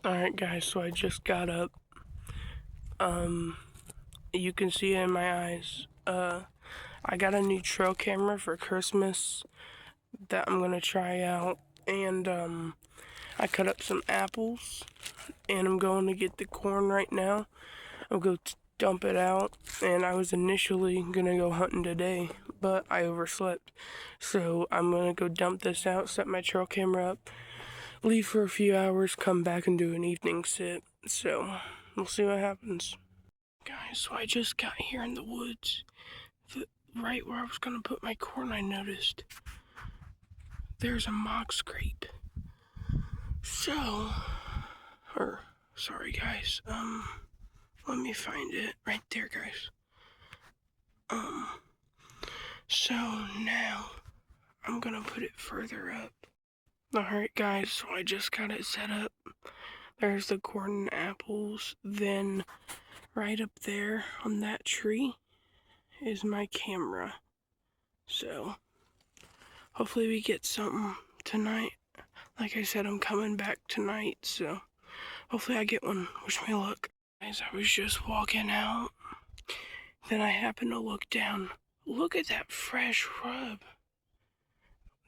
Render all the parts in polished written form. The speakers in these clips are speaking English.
Alright guys, so I just got up. You can see it in my eyes. I got a new trail camera for Christmas that I'm gonna try out. And, I cut up some apples. And I'm going to get the corn right now. I'll go dump it out. And I was initially gonna go hunting today, but I overslept. So I'm gonna go dump this out, set my trail camera up, leave for a few hours, come back and do an evening sit. So we'll see what happens. Guys, so I just got here in the woods. Right where I was gonna put my corn, I noticed there's a mock scrape. So, sorry guys, let me find it. Right there, guys. So now I'm gonna put it further up. Alright guys, so I just got it set up. There's the corn and apples. Then right up there on that tree is my camera. So hopefully we get something tonight. Like I said, I'm coming back tonight, so hopefully I get one. Wish me luck. Guys, I was just walking out. Then I happened to look down. Look at that fresh shrub.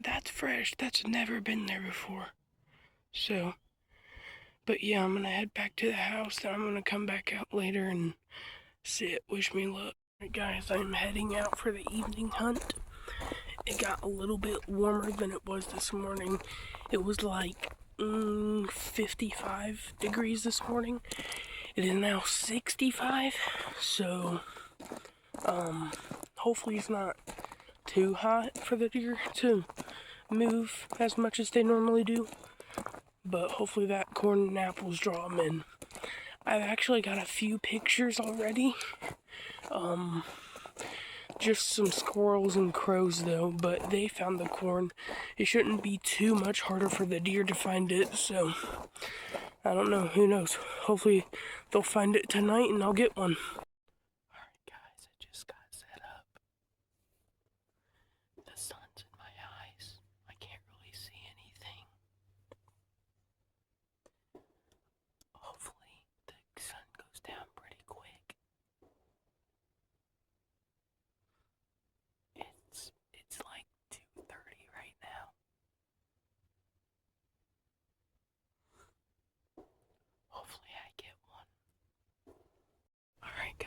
That's fresh. That's never been there before. So, but yeah, I'm gonna head back to the house. Then I'm gonna come back out later and sit. Wish me luck. Alright guys, I'm heading out for the evening hunt. It got a little bit warmer than it was this morning. It was like 55 degrees this morning. It is now 65, so hopefully it's not too hot for the deer to move as much as they normally do, but hopefully that corn and apples draw them in. I've actually got a few pictures already. Just some squirrels and crows though, but they found the corn. It shouldn't be too much harder for the deer to find it, so I don't know, who knows. Hopefully they'll find it tonight and I'll get one. Alright guys, I just got set up. The sun's in my eyes. I can't really see anything. Hopefully the sun goes down pretty quick. It's like 2:30 right now. Hopefully I get one. Alright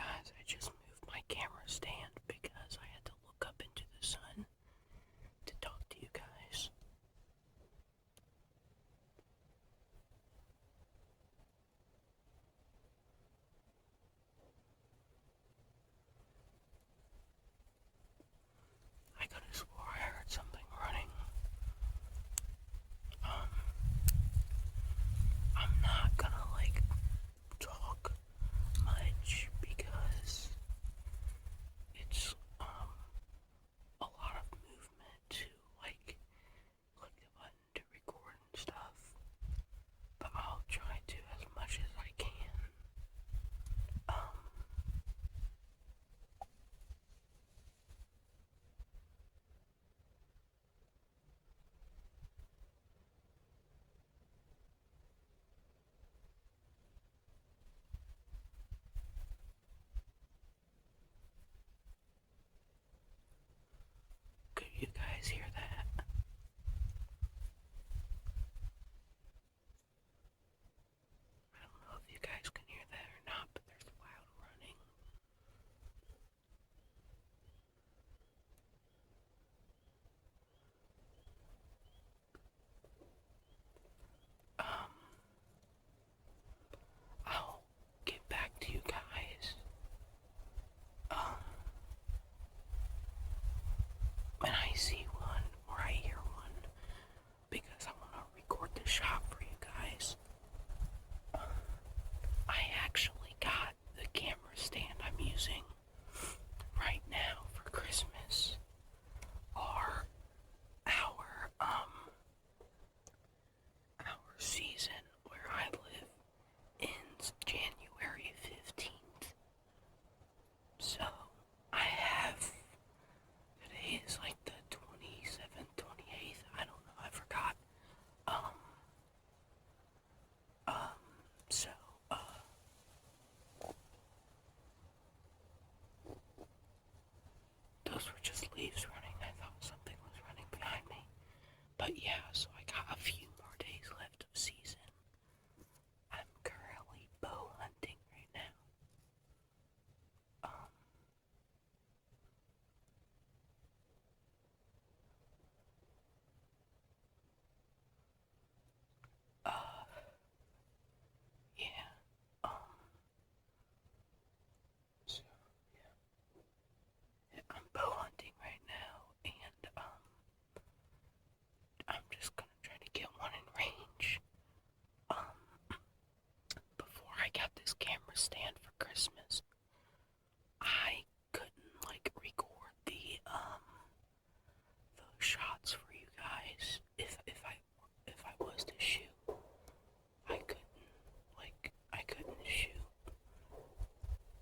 So, those were just leaves running. I thought something was running behind me. But yeah, so I got a few more days left of season. I'm currently bow hunting right now. Yeah, so, yeah. I'm bow hunting right now, and, I'm just gonna try to get one in range. Before I got this camera stand for Christmas, I couldn't, like, record the shots for you guys if I was to shoot. I couldn't shoot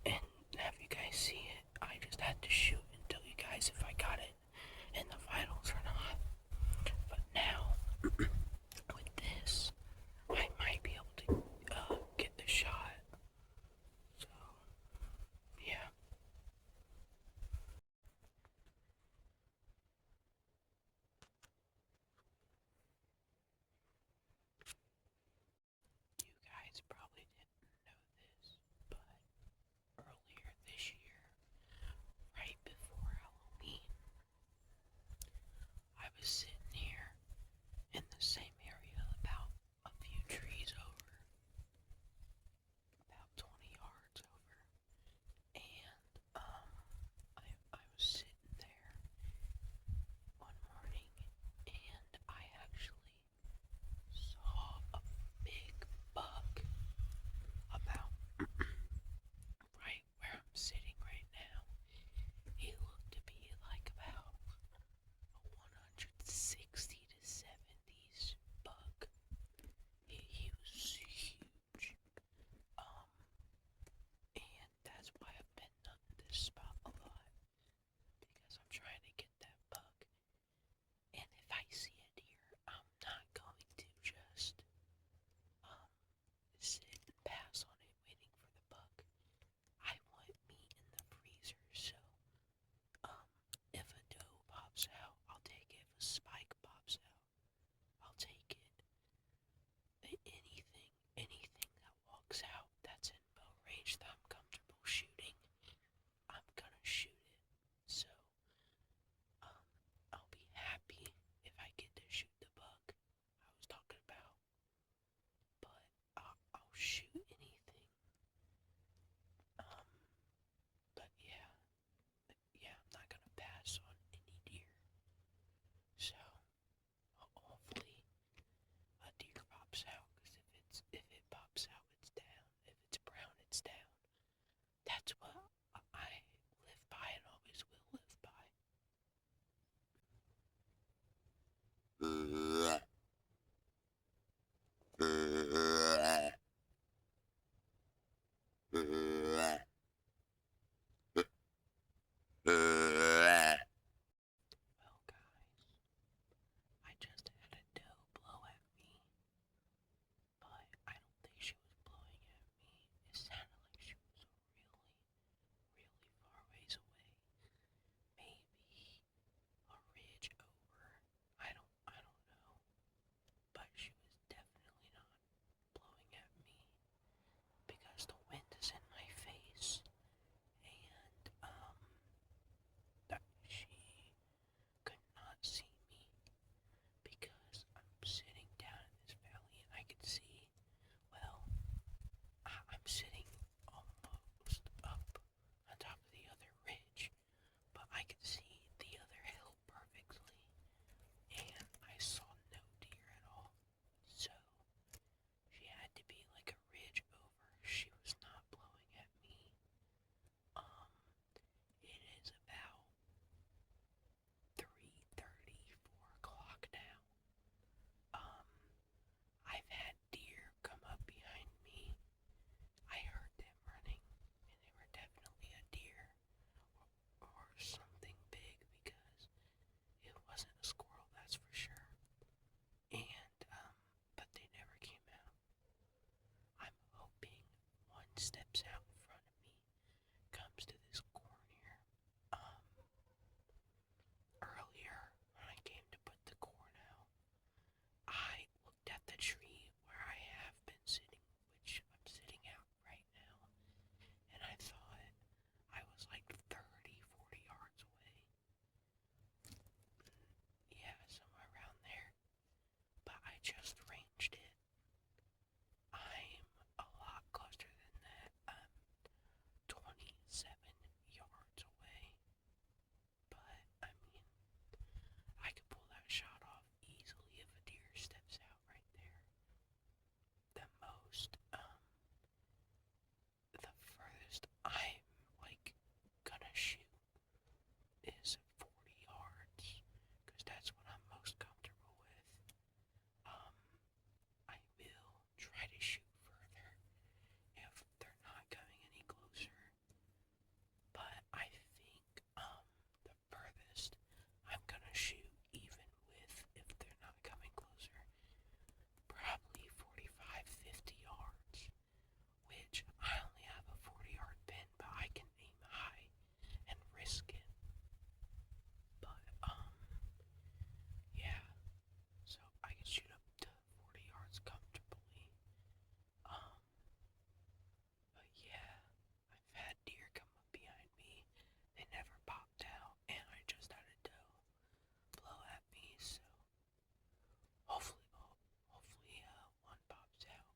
and have you guys see it. I just had to shoot and tell you guys if I got it in the vitals or not. But now, with this, I might be able to get the shot. So, yeah. You guys probably didn't know this, but earlier this year, right before Halloween, I was sitting here in the same area about a few trees over, about 20 yards over, and I was sitting there one morning and I actually saw a big bug about right where I'm sitting right now. He looked to be like about a 160 to 70s bug. He was huge. Um, and that's why I've been hunting this spot a lot because I'm trying to get that bug. And if I see a deer, I'm not going to just um, sit and pass on it waiting for the bug. I want meat in the freezer, so if a doe pops out, I'll take it. If a spike pops out, I'll take it. Anything that walks out that's in bow range that I'm comfortable shooting, I'm gonna shoot it. So, I'll be happy if I get to shoot the bug I was talking about. But I'll shoot anything. Um, but yeah, I'm not gonna pass on any deer. So hopefully a deer pops out. Because if it pops out, it's down. If it's brown, it's down. That's what I live by and always will live by. steps out in front of me, comes to this corn here. Earlier, when I came to put the corn out, I looked at the tree where I have been sitting, which I'm sitting out right now, and I thought I was like 30, 40 yards away. Yeah, somewhere around there. But I just ranged it. I'm a lot closer than that. I'm 27 yards away. But, I mean, I could pull that shot off easily if a deer steps out right there. The most, the furthest I'm, like, gonna shoot is 40 yards, because that's what I'm most comfortable with. I will try to shoot further if they're not coming any closer, but I think, the furthest I'm gonna shoot, even with if they're not coming closer, probably 45, 50 yards, which I only have a 40-yard pin, but I can aim high and risk it. But, yeah, so I can shoot up to 40 yards comfortably. But yeah, I've had deer come up behind me. They never popped out, and I just had a doe blow at me, so hopefully one pops out.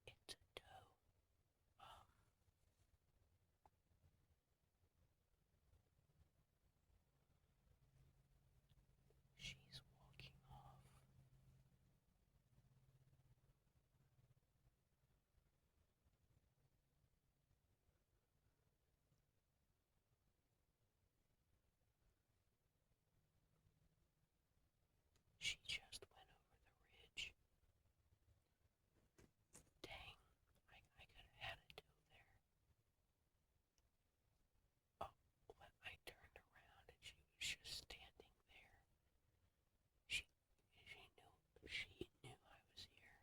It's a doe. She's walking off. She just went over the ridge. Dang, I could have had a doe there. Oh, when I turned around and she was just standing there. She knew I was here,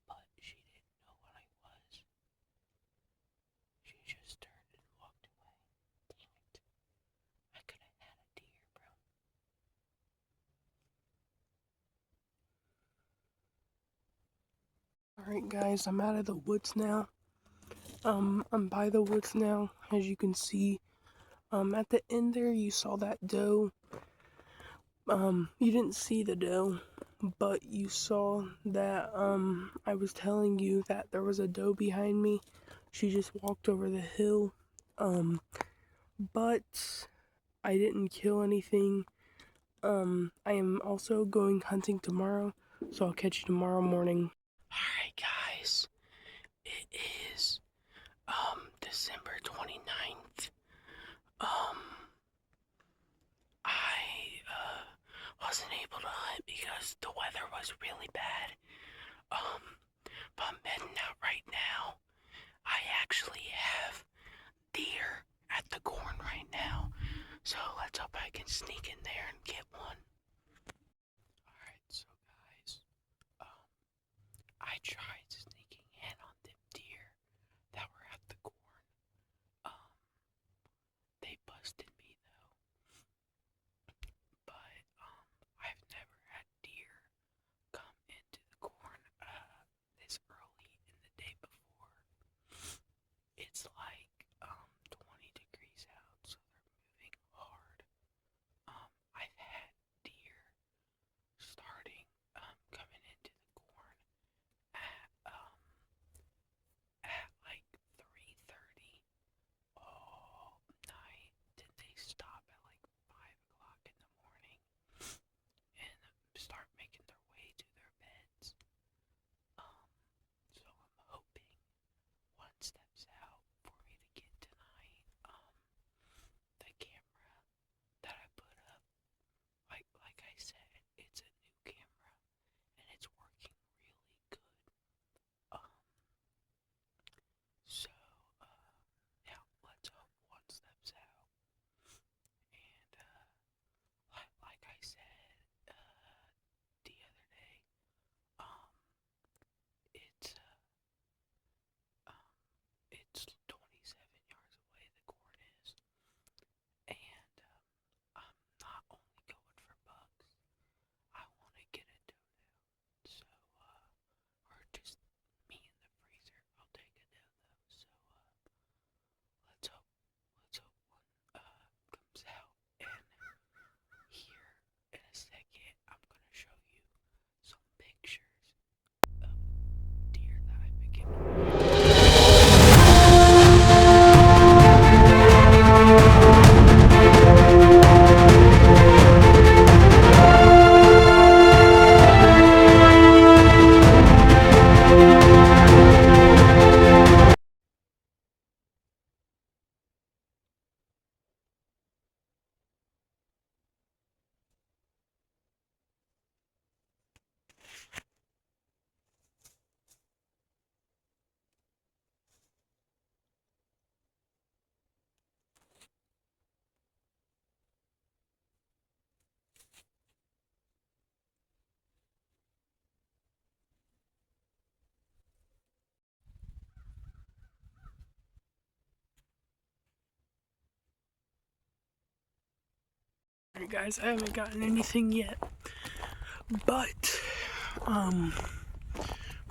but she didn't know what I was. She just turned and walked away. Dang it. I could have had a deer, bro. Alright guys, I'm out of the woods now. I'm by the woods now, as you can see. At the end there, you saw that doe. You didn't see the doe, but you saw that, I was telling you that there was a doe behind me. She just walked over the hill. But I didn't kill anything. I am also going hunting tomorrow, so I'll catch you tomorrow morning. Alright guys, it is, December 29th. I, wasn't able to hunt because the weather was really bad. But I'm heading out right now. I actually have deer at the corn right now, so let's hope I can sneak in there and get one. Alright, so guys, I tried sneaking in on them deer that were at the corn. They busted me though. But, I've never had deer come into the corn, this early in the day before. It's like, 20 degrees out, so they're moving hard. I've had Alright guys, I haven't gotten anything yet. But,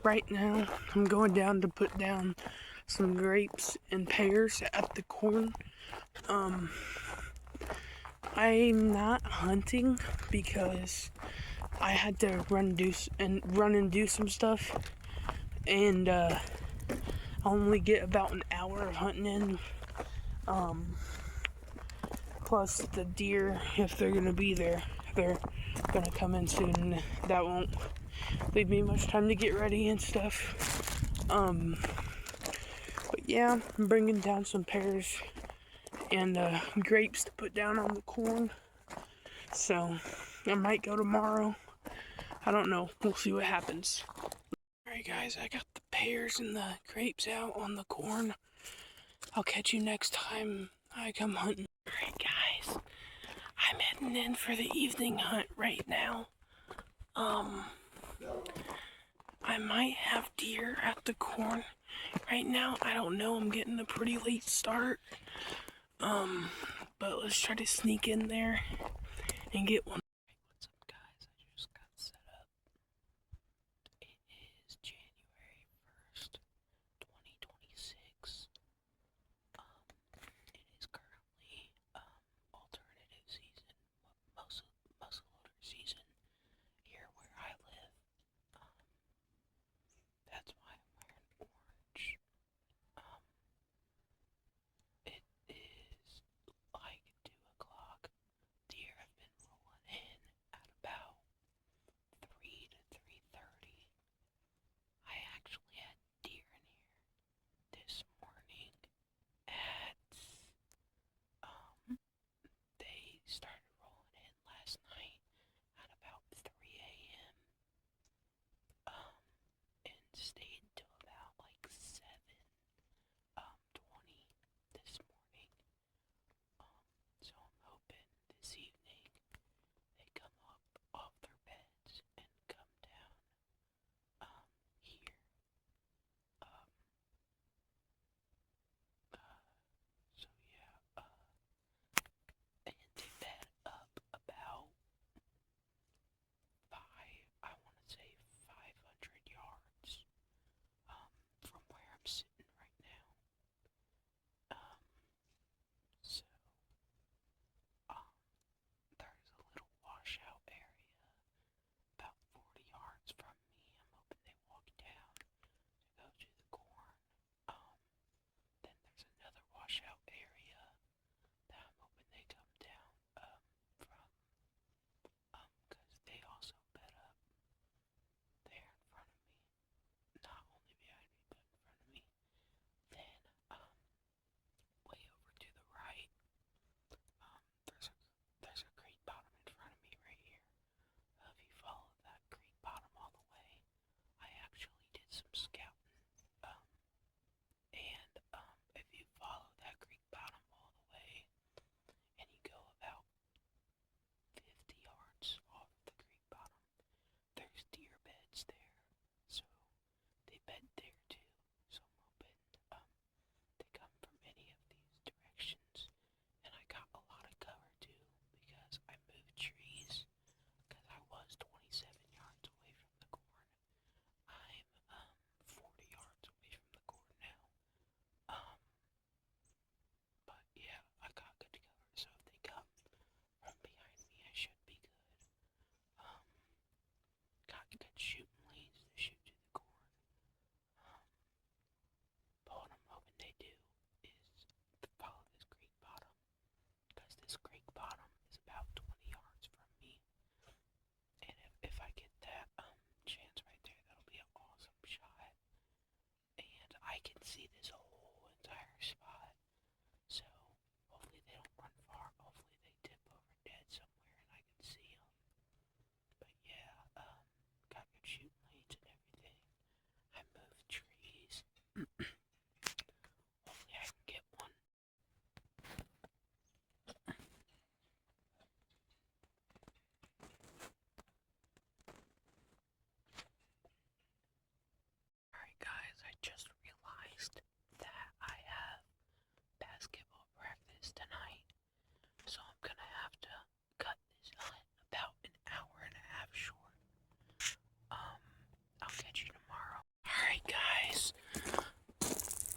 right now, I'm going down to put down some grapes and pears at the corn. I'm not hunting because I had to run and do some stuff, and I only get about an hour of hunting in. Plus the deer, if they're gonna be there, they're gonna come in soon, and that won't leave me much time to get ready and stuff. But yeah, I'm bringing down some pears and grapes to put down on the corn. So I might go tomorrow. I don't know. We'll see what happens. Alright guys, I got the pears and the grapes out on the corn. I'll catch you next time I come hunting. Alright guys, I'm heading in for the evening hunt right now. I might have deer at the corn right now. I don't know. I'm getting a pretty late start. But let's try to sneak in there and get one. What's up guys? I just got set up. It is January 1st, 2026. It is currently alternative season, muzzleloader season here where I live. That's why I'm wearing orange. It is like 2 o'clock. Deer have been rolling in.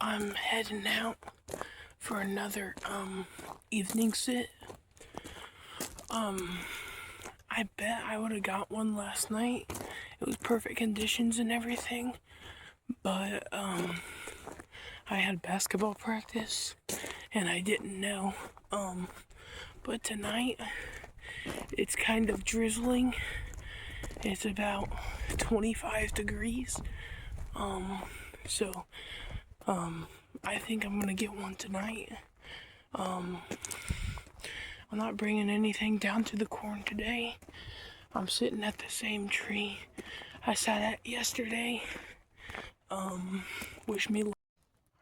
I'm heading out for another evening sit. I bet I would have got one last night. It was perfect conditions and everything, but I had basketball practice and I didn't know. But tonight it's kind of drizzling. It's about 25 degrees. So I think I'm gonna get one tonight. I'm not bringing anything down to the corn today. I'm sitting at the same tree I sat at yesterday. Wish me luck.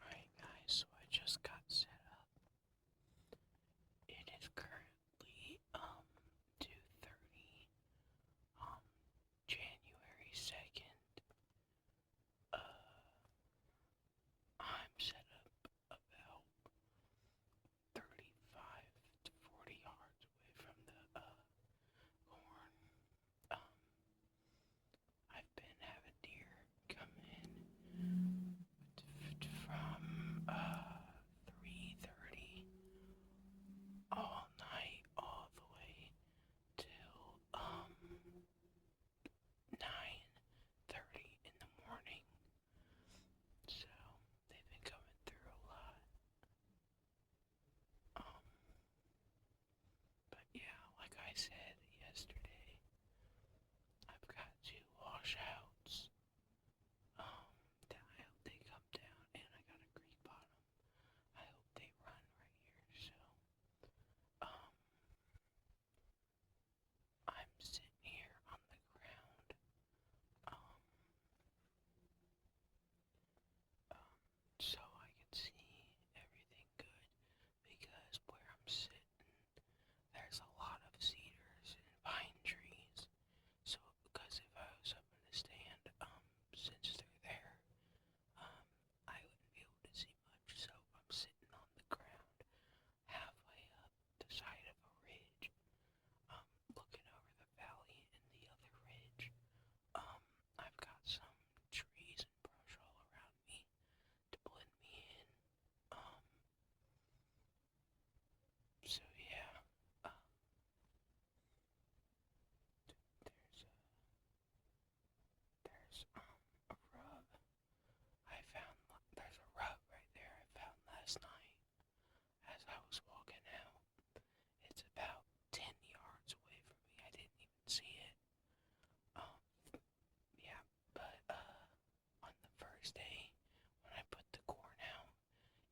Alright guys, so I just got set up. It is currently 2:30, January 2nd. I'm set up about 35 to 40 yards away from the corn. I've been having deer come in from 3:30 all night all the way till 9:30 in the morning. So they've been coming through a lot. But yeah, like I said yesterday, I've got two washouts. That I hope they come down, and I got a creek bottom. I hope they run right here. So, I'm sitting here on the ground. So I can see everything good because where I'm sitting, there's a lot of cedars and pine trees. So, because if I was up in the stand, since they're there, I wouldn't be able to see much. So I'm sitting on the ground, halfway up the side of a ridge, looking over the valley and the other ridge. I've got some trees and brush all around me to blend me in. So yeah, there's a rub. There's a rub right there I found last night as I was walking out. It's about 10 yards away from me. I didn't even see it. Yeah, but on the first day when I put the corn out,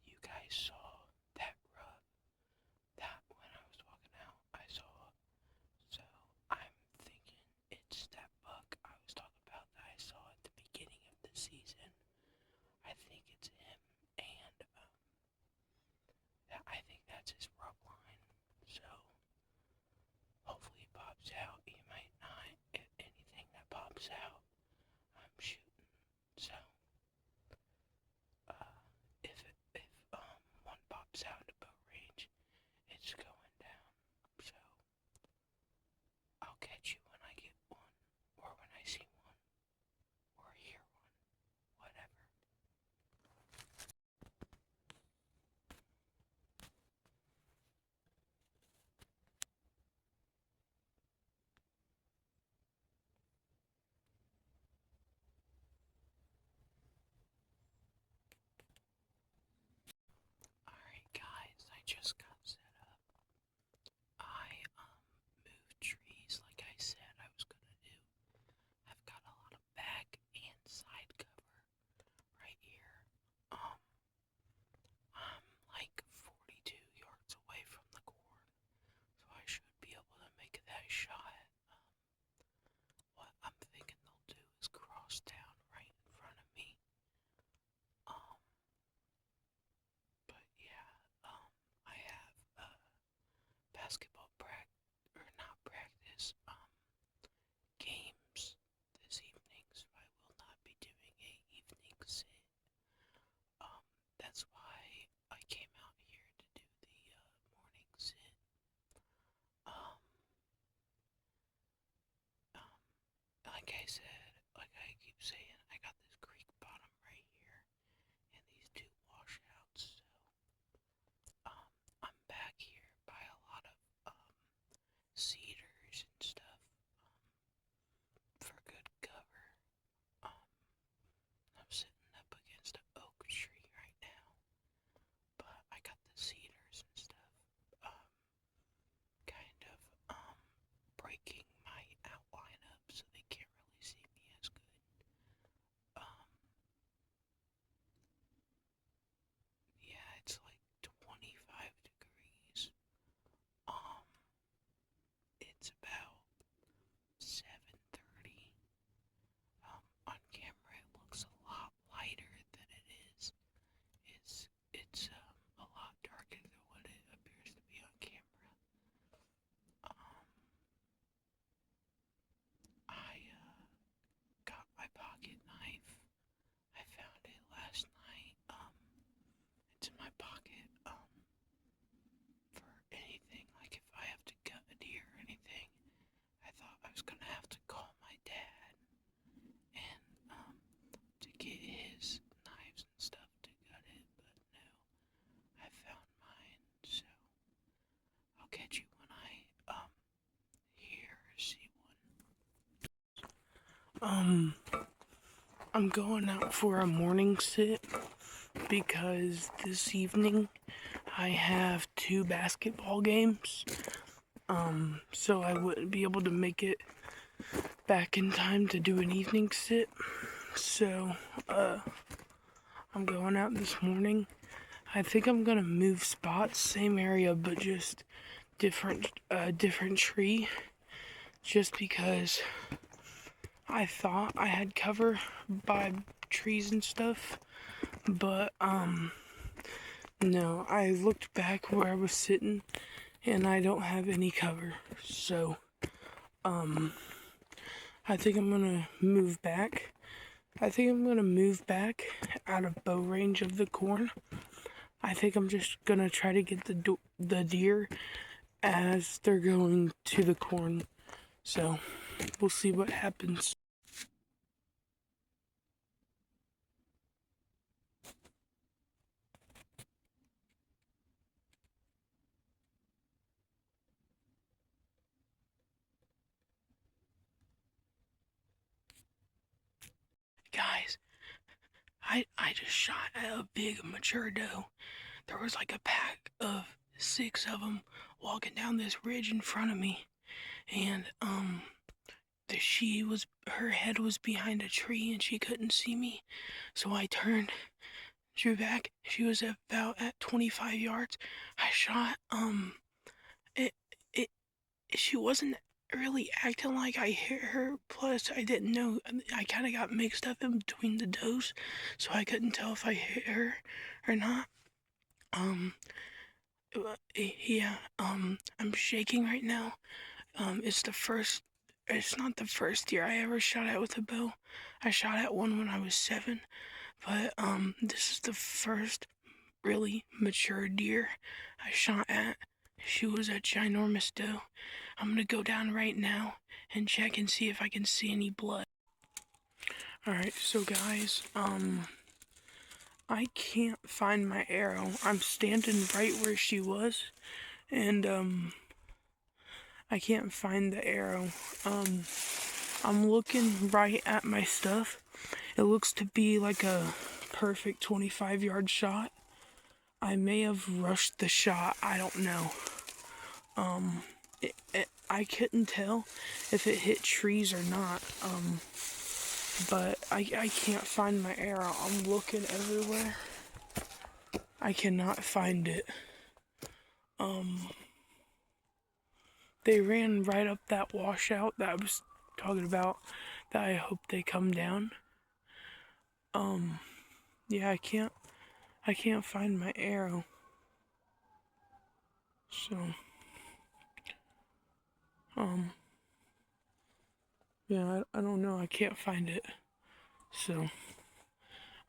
you guys saw that rub. That when I was walking out, I saw. So I'm thinking it's that buck I was talking about that I saw at the beginning of the season. I think it's him, and I think that's his rub line. So hopefully it pops out. He might not. If anything that pops out, I'm shooting. So if one pops out to bow range, it's going down. So I'll catch you when I get one, or when I see one, or hear one, whatever. Alright guys, I just got set up. I moved trees like I said I was gonna do. I've got a lot of back and side cover right here. I'm like 42 yards away from the corn, so I should be able to make that shot. What I'm thinking they'll do is cross down right in front of me. But yeah, I have basketball games this evening, so I will not be doing a evening sit. That's why I came out here to do the morning sit. Like I said, like I keep saying, I got this creek bottom right here, and these two I'm going out for a morning sit because this evening I have 2 basketball games. So I wouldn't be able to make it back in time to do an evening sit. So, I'm going out this morning. I think I'm gonna move spots, same area, but just different tree. Just because I thought I had cover by trees and stuff, but no, I looked back where I was sitting and I don't have any cover. So I think I'm gonna move back. I think I'm gonna move back out of bow range of the corn. I think I'm just gonna try to get the deer as they're going to the corn. So we'll see what happens. Guys, I just shot at a big mature doe. There was like a pack of 6 of them walking down this ridge in front of me, and her head was behind a tree and she couldn't see me, so I turned, drew back. She was about at 25 yards. I shot. It it she wasn't really acting like I hit her. Plus, I didn't know. I kind of got mixed up in between the does, so I couldn't tell if I hit her or not. Yeah. I'm shaking right now. It's the first. It's not the first deer I ever shot at with a bow. I shot at one when I was 7, but this is the first really mature deer I shot at. She was a ginormous doe. I'm gonna go down right now and check and see if I can see any blood. Alright, so guys, I can't find my arrow. I'm standing right where she was, and I can't find the arrow. I'm looking right at my stuff. It looks to be like a perfect 25-yard shot. I may have rushed the shot, I don't know. I couldn't tell if it hit trees or not, but I can't find my arrow. I'm looking everywhere. I cannot find it. They ran right up that washout that I was talking about, that I hope they come down. Yeah, I can't find my arrow. So, yeah, I don't know. I can't find it. So,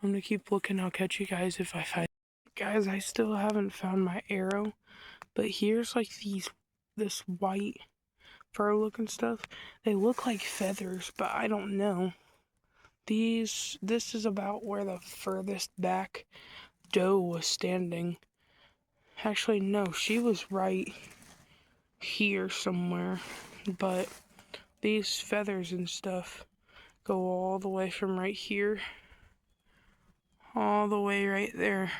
I'm gonna keep looking. I'll catch you guys if I find it. Guys, I still haven't found my arrow, but here's like this white fur looking stuff. They look like feathers, but I don't know. This is about where the furthest back doe was standing. Actually, no, she was right here somewhere, but these feathers and stuff go all the way from right here all the way right there.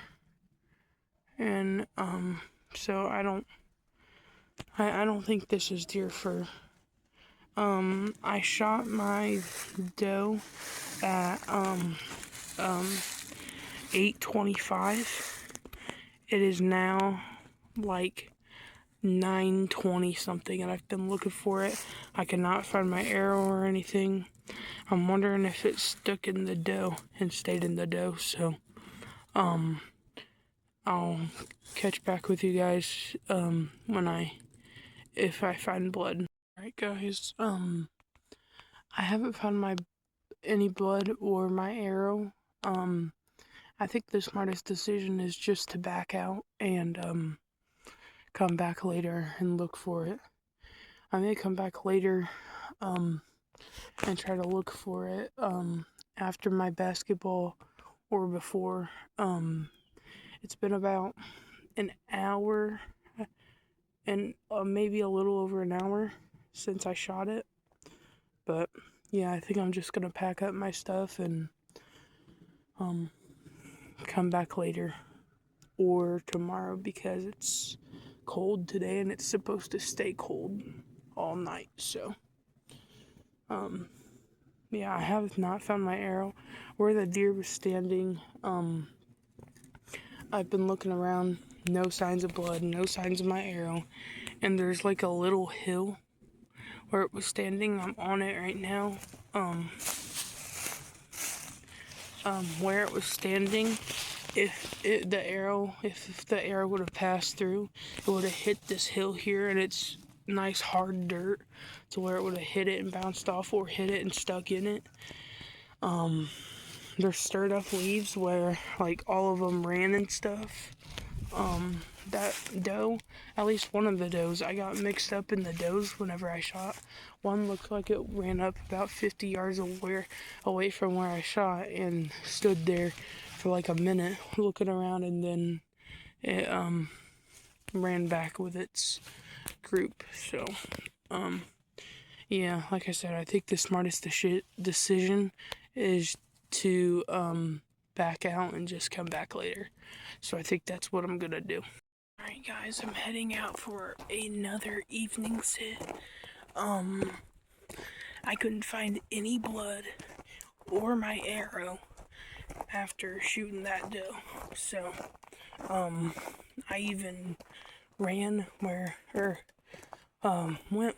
And so I don't think this is deer fur. I shot my doe at 8:25. It is now like 9:20 something, and I've been looking for it. I cannot find my arrow or anything. I'm wondering if it stuck in the doe and stayed in the doe. So I'll catch back with you guys if I find blood. Alright guys, I haven't found any blood or my arrow. I think the smartest decision is just to back out and come back later and look for it. I may come back later and try to look for it after my basketball or before. It's been about an hour and maybe a little over an hour since I shot it, but yeah, I think I'm just gonna pack up my stuff and come back later or tomorrow because it's cold today and it's supposed to stay cold all night. So yeah, I have not found my arrow. Where the deer was standing, I've been looking around, no signs of blood, no signs of my arrow, and there's like a little hill where it was standing. I'm on it right now. Where it was standing, if the arrow would have passed through, it would have hit this hill here, and it's nice hard dirt to where it would have hit it and bounced off, or hit it and stuck in it. There's stirred up leaves where like all of them ran and stuff. That doe, at least one of the does, I got mixed up in the does whenever I shot. One looked like it ran up about 50 yards away from where I shot and stood there for like a minute looking around, and then it ran back with its group. So yeah, like I said, I think the smartest decision is to back out and just come back later. So I think that's what I'm gonna do. Alright guys, I'm heading out for another evening sit. I couldn't find any blood or my arrow after shooting that doe. So, I even ran went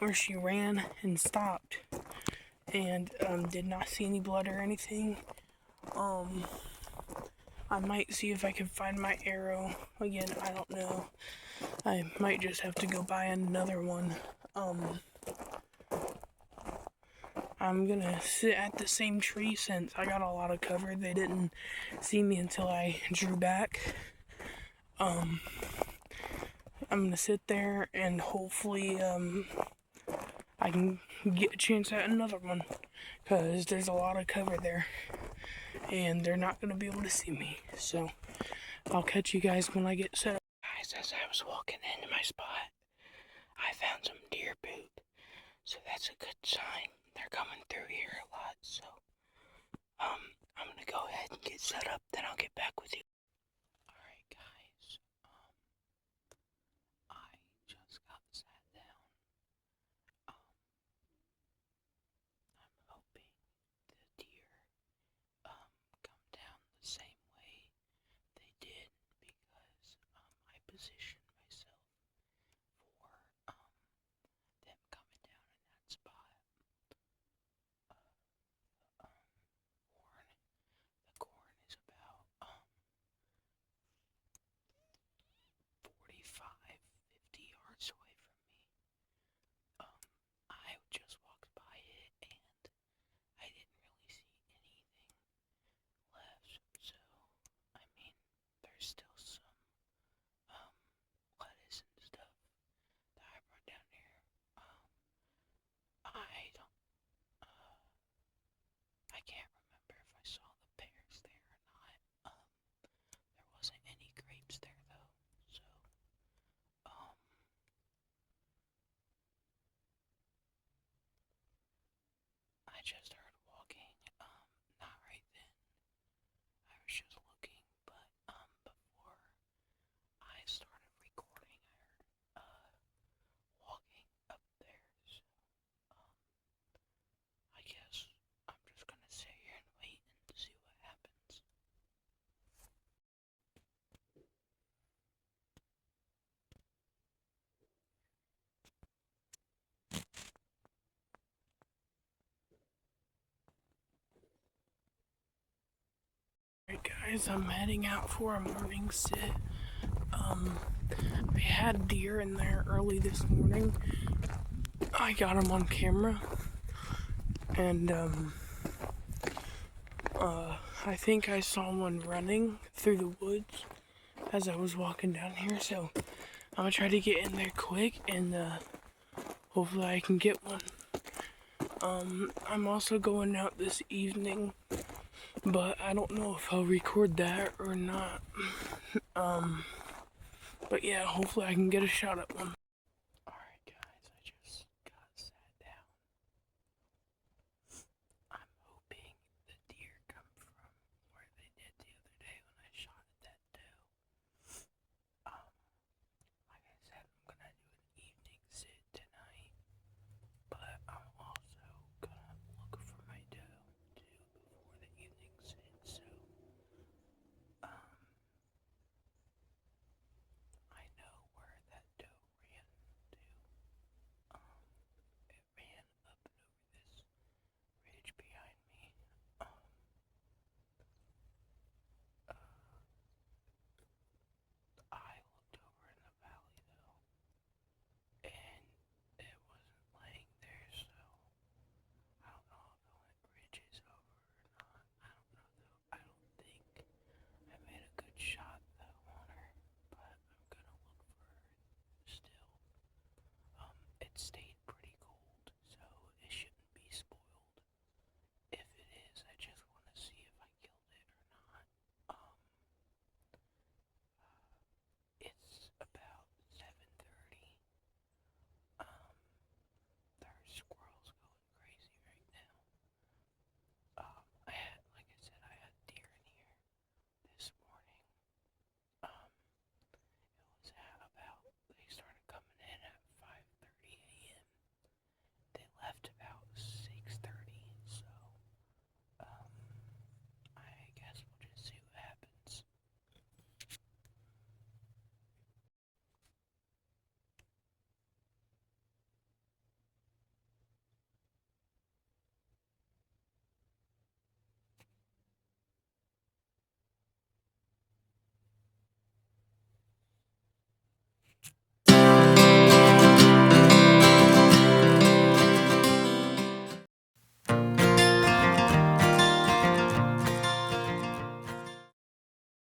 where she ran and stopped, and did not see any blood or anything. I might see if I can find my arrow again. I don't know. I might just have to go buy another one. I'm gonna sit at the same tree since I got a lot of cover. They didn't see me until I drew back. I'm gonna sit there and hopefully I can get a chance at another one, because there's a lot of cover there and they're not gonna be able to see me. So I'll catch you guys when I get set up. Guys, as I was walking into my spot, I found some deer poop, so that's a good sign. They're coming through here a lot. So I'm gonna go ahead and get set up, then I'll get back with you. Alright guys, I just got sat down. I'm hoping the deer come down the same way they did, because I positioned myself for them coming down in that spot. The corn is about 45, 50 yards away from me. I just walked by it and I didn't really see anything left. So, I mean, there's still some lettuce and stuff that I brought down here. I can't remember if I saw the pears there or not. There wasn't any grapes there though. So, I just heard walking, not right then. I was just looking, but before I started recording, I heard walking up there. So I guess I'm just gonna sit here and wait and see what happens. Alright guys, I'm heading out for a morning sit. I had deer in there early this morning. I got them on camera, and I think I saw one running through the woods as I was walking down here, so I'm gonna try to get in there quick and hopefully I can get one. I'm also going out this evening, but I don't know if I'll record that or not. But yeah, hopefully I can get a shot at one.